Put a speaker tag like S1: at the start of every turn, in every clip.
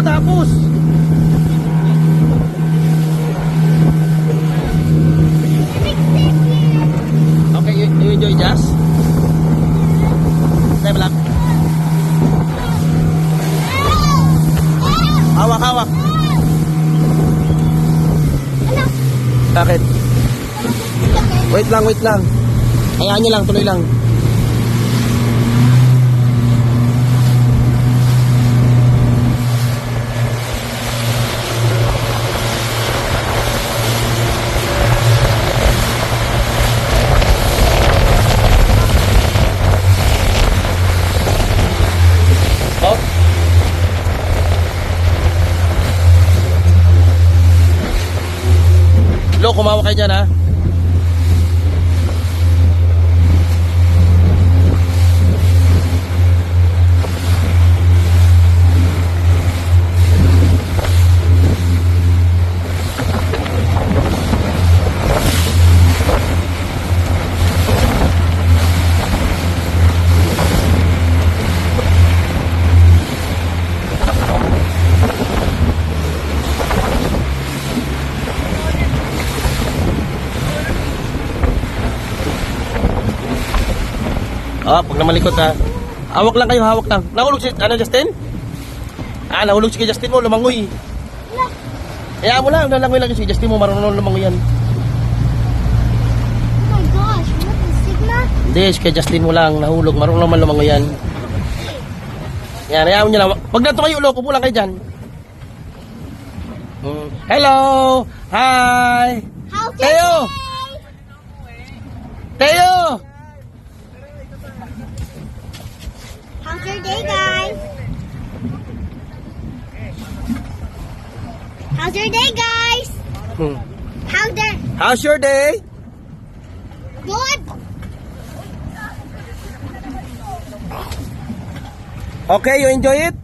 S1: matapos. Okay, you enjoy jazz? Time lang. Hawak, hawak. Bakit? Wait lang, wait lang. Hayaan nyo lang, tuloy lang. Oh. Lo, kumawa kayo dyan, ha? Oh, pag namalikot ha. Hawak lang kayo, hawak lang. Nahulog si, ano, Justin? Ah, nahulog si Justin mo, lumangoy. Kaya mo lang, nalangoy lang si Justin mo, marunong lumangoy yan.
S2: Oh my gosh, what is Sigma?
S1: Hindi, kay Justin mo lang, nahulog, marunong naman lumangoy yan. Yan, ayaw nyo lang. Pag natumayo ulo, pupo lang kayo dyan. Hello! Hi!
S2: How's your
S1: Teo! Teo!
S2: How's your day, guys? How's your day, guys?
S1: How's your day?
S2: Good.
S1: Okay, you enjoy it?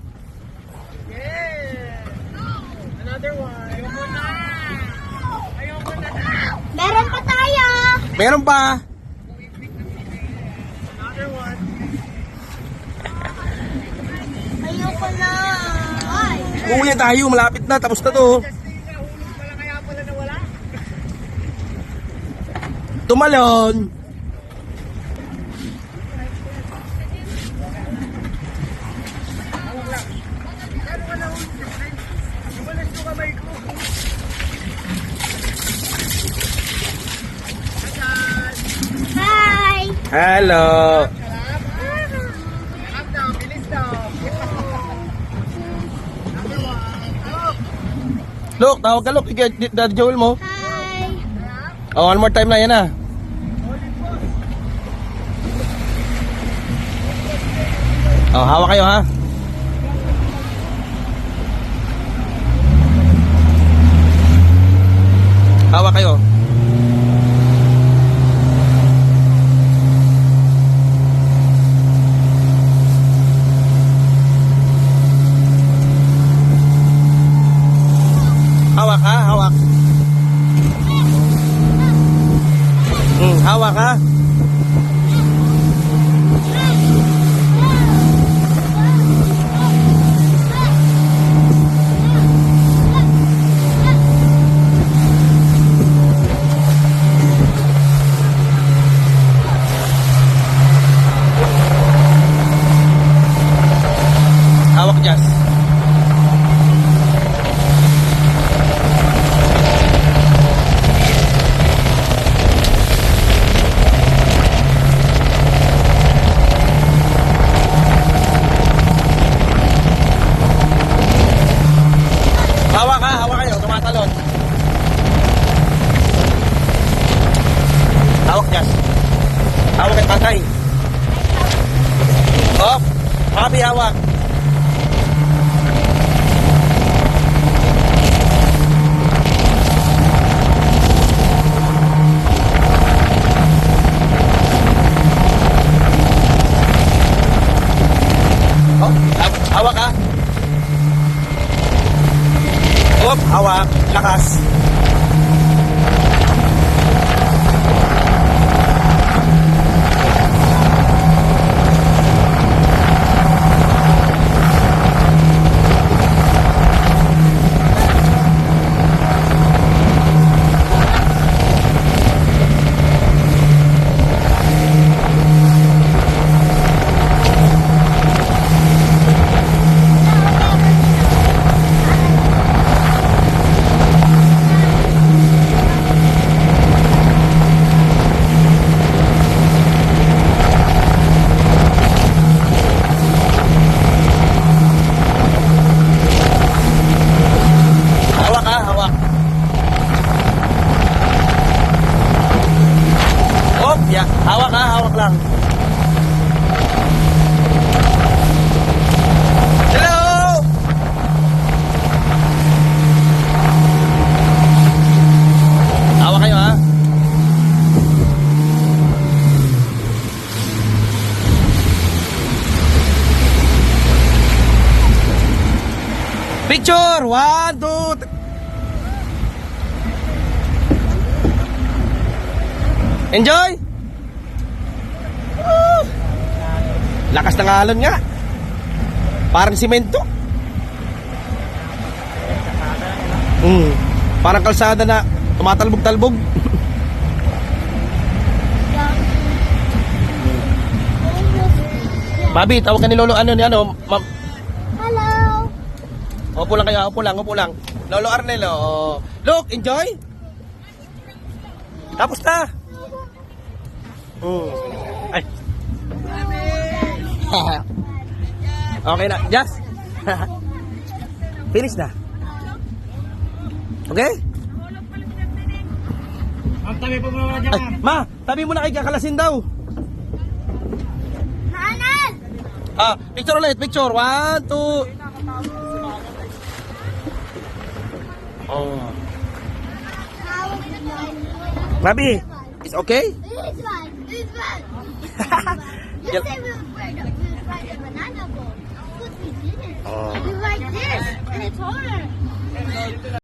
S2: Meron pa tayo.
S1: Meron pa.
S2: Ayoko na. Ay.
S1: Uwi tayo, malapit na, tapos na to. Tumalon.
S2: Hi.
S1: Hello. Look, tawag ka, look. Daddy Joel mo.
S2: Hi.
S1: Oh, one more time na yan ah. Oh, hawak kayo ha. Hawak kayo. Hawak ha, hawak. Hawak ha. Hawak Jazz. Hawak ha, hawak kayo, tumatalon. Hawak Jazz. Hawak kay tatay. Oh, happy hawak. Oh, hawak ha. Oh, hawak, lakas. Picture! 1, 2, 3. Enjoy! Woo! Lakas ng alon nga. Parang simento. Parang kalsada na tumatalbog-talbog. Babi, tawag ka ni Lolo ano ni ano, ma'am.
S2: Hello.
S1: Upo lang kayo, upo lang. Lolo Arnelo. Look, enjoy. Tapos na. Ay. Okay na, Just. Finish na. Okay?
S3: Tabi po mo dyan,
S1: Ay, ma, tabi mo na kay kakalasin daw.
S2: Nanan.
S1: Picture ulit, picture. 1, 2. Oh. Babi, it's okay?
S2: This one. You
S1: Yep.
S2: say we would ride a banana boat. But we didn't.
S1: Oh.
S2: We ride this, and it's harder.